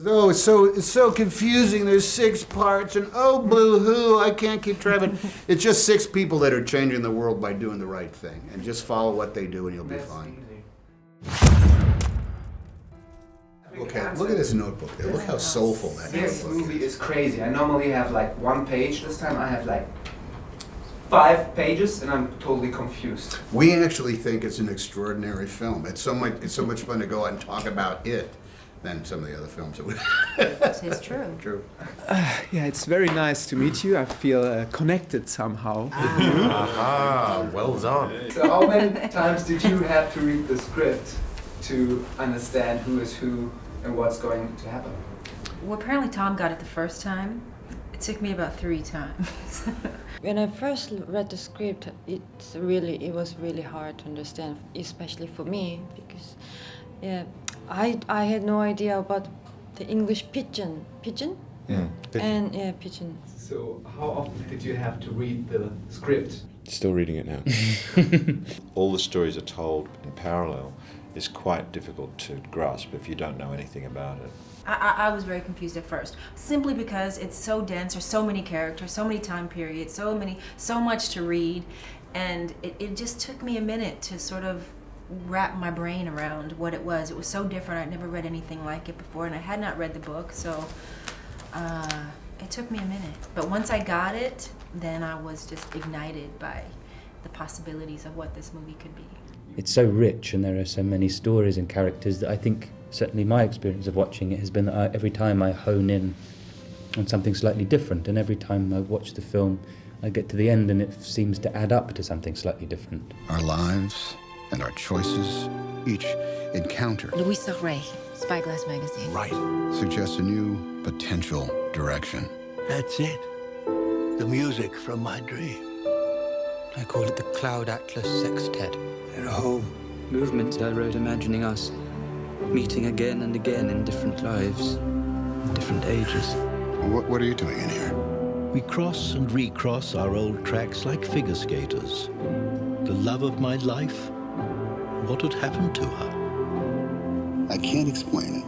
Oh, it's so confusing. There's 6 parts, and oh, boo-hoo, I can't keep track of it. It's just 6 people that are changing the world by doing the right thing, and just follow what they do, and you'll be fine. Okay, look at his notebook there. Look how soulful that This notebook movie is crazy. I normally have like 1 page. This time I have like 5 pages, and I'm totally confused. We actually think it's an extraordinary film. It's so much fun to go out and talk about it than some of the other films that we. This is true. True. Yeah, it's very nice to meet you. I feel connected somehow. Ah, well done. So how many times did you have to read the script to understand who is who and what's going to happen? Well, apparently Tom got it the first time. It took me about 3 times. When I first read the script, it was really hard to understand, especially for me, because I had no idea about the English pigeon. Pigeon? Yeah. And pigeon. So how often did you have to read the script? Still reading it now. All the stories are told in parallel. It's quite difficult to grasp if you don't know anything about it. I was very confused at first, simply because it's so dense. There's so many characters, so many time periods, so much to read, and it just took me a minute to sort of wrap my brain around what it was. It was so different. I'd never read anything like it before, and I had not read the book, so it took me a minute. But once I got it, then I was just ignited by the possibilities of what this movie could be. It's so rich, and there are so many stories and characters that I think, certainly my experience of watching it has been that every time I hone in on something slightly different, and every time I watch the film, I get to the end and it seems to add up to something slightly different. Our lives and our choices, each encounter, Louisa Ray, Spyglass Magazine. Right. suggests a new potential direction. That's it. The music from my dream. I call it the Cloudatlas Sextet. At home. Movements I wrote imagining us meeting again and again in different lives, in different ages. What are you doing in here? We cross and recross our old tracks like figure skaters. The love of my life, what had happened to her? I can't explain it,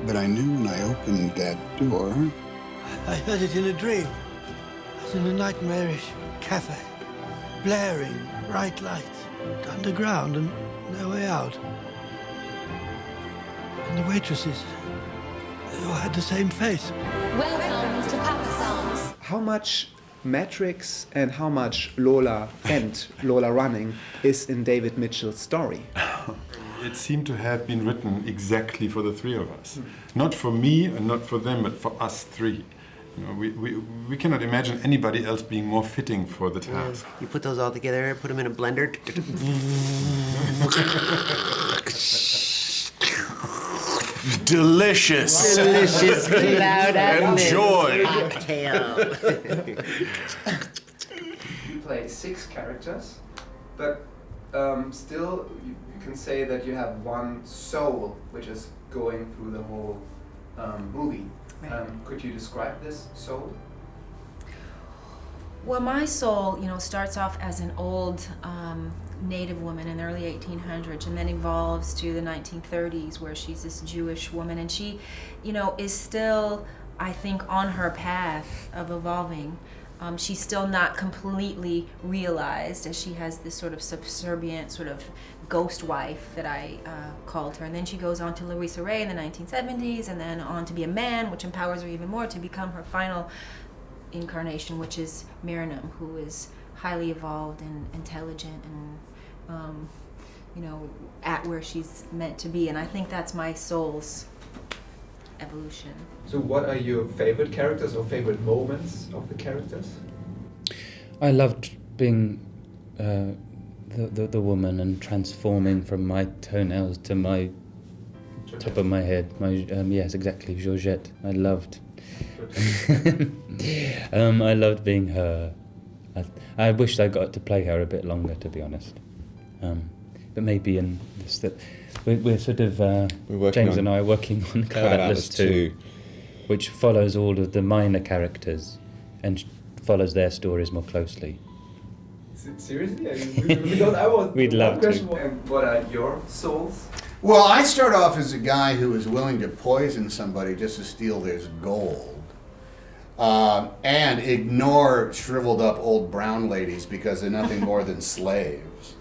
but I knew when I opened that door. I heard it in a dream. I was in a nightmarish cafe, blaring bright lights, underground and no way out. And the waitresses, they all had the same face. Welcome to Papa Songs. How much Matrix and how much Lola and Lola Running is in David Mitchell's story? It seemed to have been written exactly for the 3 of us. Not for me and not for them, but for us 3. You know, we cannot imagine anybody else being more fitting for the task. You put those all together, put them in a blender. Delicious! Delicious Cloudatlas. Enjoy! Cocktail. You play 6 characters, but still you can say that you have one soul which is going through the whole movie. Could you describe this soul? Well, my soul, starts off as an old Native woman in the early 1800s, and then evolves to the 1930s, where she's this Jewish woman, and she, is still, I think, on her path of evolving. She's still not completely realized, as she has this sort of subservient sort of ghost wife that I called her. And then she goes on to Louisa Ray in the 1970s, and then on to be a man, which empowers her even more to become her final incarnation, which is Miriam, who is highly evolved and intelligent and, at where she's meant to be. And I think that's my soul's evolution. So what are your favorite characters or favorite moments of the characters? I loved being the woman and transforming from my toenails to my top of my head. Yes, exactly, Georgette. I loved being her. I wished I got to play her a bit longer, to be honest. But maybe in this, that we're sort of James and I are working on Cloudatlas 2, which follows all of the minor characters and follows their stories more closely. Seriously? Because I was. We'd love to. And what are your souls? Well, I start off as a guy who is willing to poison somebody just to steal their gold, and ignore shriveled up old brown ladies because they're nothing more than slaves.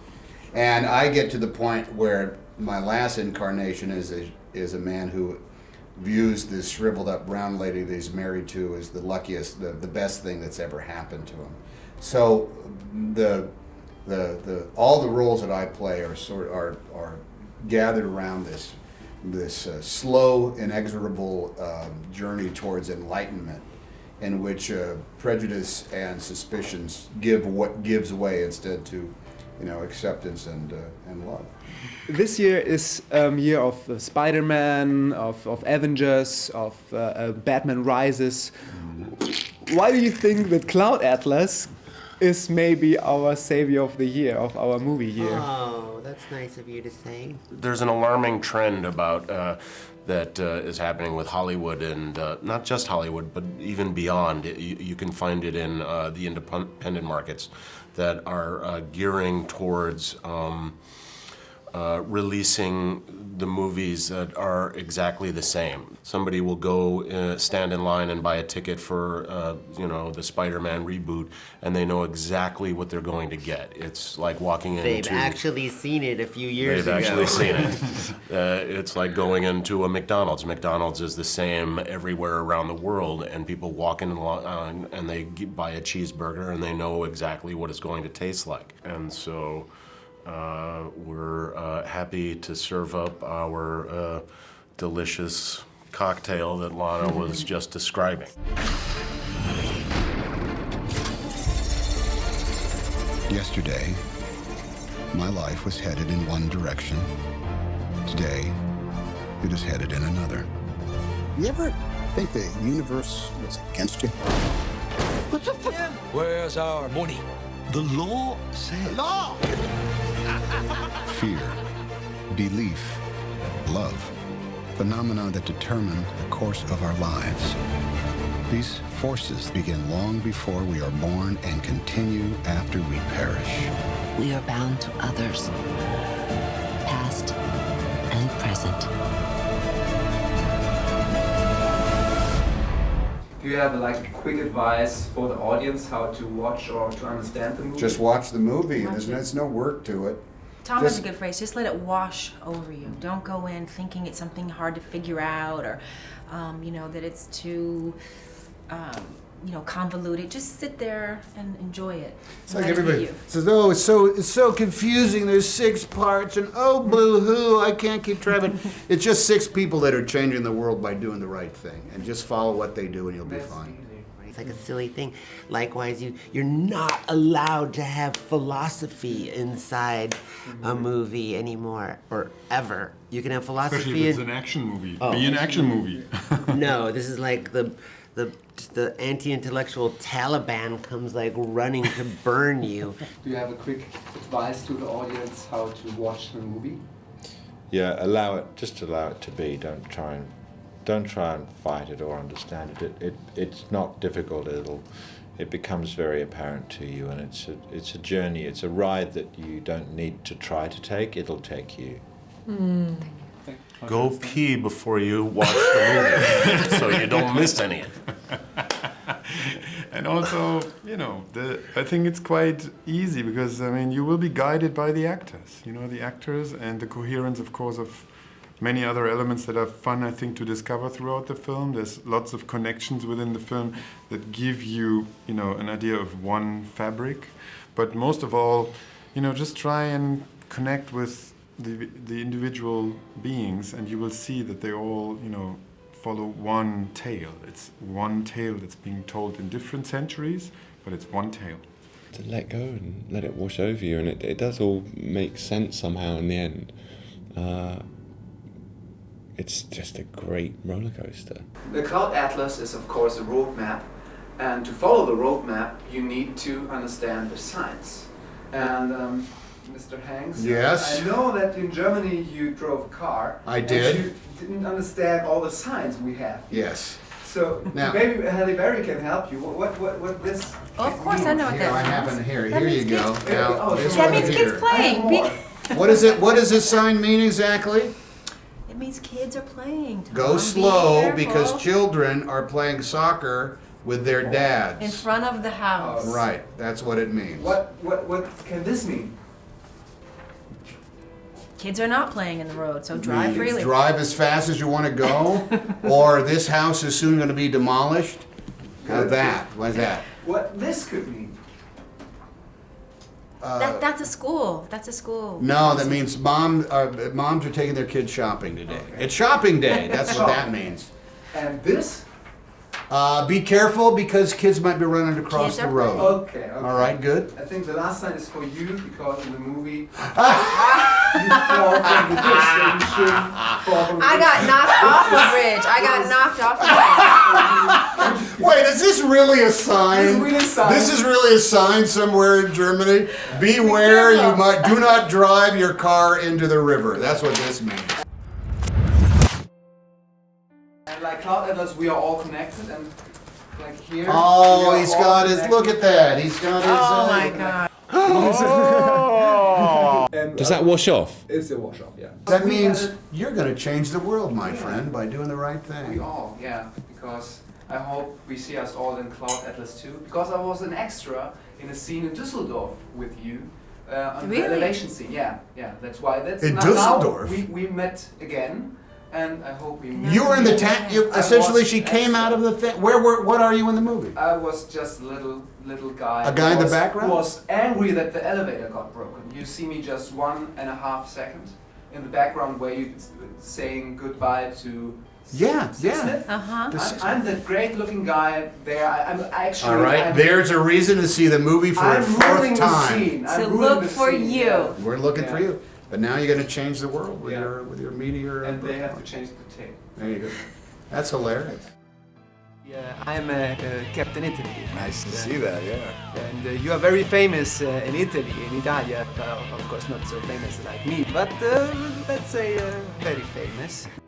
And I get to the point where my last incarnation is a man who views this shriveled up brown lady that he's married to as the luckiest, the best thing that's ever happened to him. So all the roles that I play are gathered around this slow, inexorable journey towards enlightenment, in which prejudice and suspicions gives way instead to, acceptance and love. This year is year of Spider-Man, of Avengers, of Batman Rises. Why do you think that Cloudatlas is maybe our savior of the year, of our movie year? Oh, that's nice of you to say. There's an alarming trend about that is happening with Hollywood, and not just Hollywood, but even beyond. You can find it in the independent markets that are gearing towards releasing the movies that are exactly the same. Somebody will go stand in line and buy a ticket for, the Spider-Man reboot, and they know exactly what they're going to get. It's like walking into... They've actually seen it a few years ago. They've actually seen it. It's like going into a McDonald's. McDonald's is the same everywhere around the world, and people walk in and they buy a cheeseburger, and they know exactly what it's going to taste like. And so... we're happy to serve up our delicious cocktail that Lana was just describing. Yesterday, my life was headed in one direction. Today, it is headed in another. You ever think the universe was against you? Where's our money? The law says. Law! Fear, belief, love, phenomena that determine the course of our lives. These forces begin long before we are born and continue after we perish. We are bound to others, past and present. Do you have quick advice for the audience how to watch or to understand the movie? Just watch the movie, and Watch there's no work to it. Tom has a good phrase. Just let it wash over you. Don't go in thinking it's something hard to figure out, or that it's too convoluted. Just sit there and enjoy it. It's like everybody says, "Oh, it's so confusing. There's 6 parts, and oh, boo-hoo, I can't keep track of it." It's just 6 people that are changing the world by doing the right thing, and just follow what they do, and you'll be fine. It's like a silly thing. Likewise, you're not allowed to have philosophy inside a movie anymore, or ever. You can have philosophy. Especially if it's an action movie. Be an action movie. No, this is like the anti-intellectual Taliban comes running to burn you. Do you have a quick advice to the audience how to watch the movie? Yeah, just allow it to be. Don't try and fight it or understand it. It's not difficult. It becomes very apparent to you, and it's a journey. It's a ride that you don't need to try to take. It'll take you. Go pee before you watch the movie, so you don't miss any. And also, I think it's quite easy because, you will be guided by the actors. The actors and the coherence, of course, of many other elements that are fun, I think, to discover throughout the film. There's lots of connections within the film that give you, an idea of one fabric. But most of all, just try and connect with the individual beings, and you will see that they all, follow one tale. It's one tale that's being told in different centuries, but it's one tale. To let go and let it wash over you, and it does all make sense somehow in the end. It's just a great roller coaster. The Cloudatlas is, of course, a roadmap, and to follow the roadmap, you need to understand the science. And Mr. Hanks, yes? I know that in Germany you drove a car. I did. And you didn't understand all the science we have. Yes. So now, maybe Halle Berry can help you. What this? Of course, I know what that means. Here That you go. That means kids playing. What does this sign mean exactly? It means kids are playing. Tom. Go Be slow careful. because children are playing soccer with their dads. In front of the house. Right, that's what it means. What can this mean? Kids are not playing in the road, so drive Means freely. drive as fast as you want to go, or this house is soon going to be demolished. How's that? What's that? What this could mean? That's a school. That's a school. No, that means moms are taking their kids shopping today. Okay. It's shopping day. That's what that means. And this? Be careful because kids might be running across Kids the are road. Okay. All right, good. I think the last line is for you because in the movie you fall from the distinction. I got knocked off the bridge. I got knocked off the bridge. Wait, is this really a sign? This is really a sign. This is really a sign somewhere in Germany. Beware, do not drive your car into the river. That's what this means. And like Cloudatlas, we are all connected, and like here. Oh, we are he's all got his. connected. Look at that. He's got his. Oh my god. And, Does that wash off? It's a wash off, yeah. That We means had you're going to change the world, my friend, by doing the right We thing. all, yeah, because I hope we see us all in Cloudatlas too. Because I was an extra in a scene in Düsseldorf with you on Really? the elevation scene. Yeah, that's why. That's In now Düsseldorf? we met again, and I hope we. You were in the tent. I Essentially, was she came extra. out of the thing. What are you in the movie? I was just a little guy. A guy in who the was- background? Who was angry that the elevator got broken. You see me just 1.5 seconds in the background where you saying goodbye to. Yeah. Smith. Uh-huh. I'm the great-looking guy there. I'm actually. All right. There's a reason to see the movie for I'm a ruling fourth the time. scene. I'm To ruling look the for scene, you. yeah. We're looking for Yeah. you. But now you're going to change the world with Yeah. your meteor. And they have to change the tape. There you go. That's hilarious. Yeah, I'm Captain Italy. Nice to see that. Yeah. And you are very famous in Italy, in Italia. Of course, not so famous like me, but let's say very famous.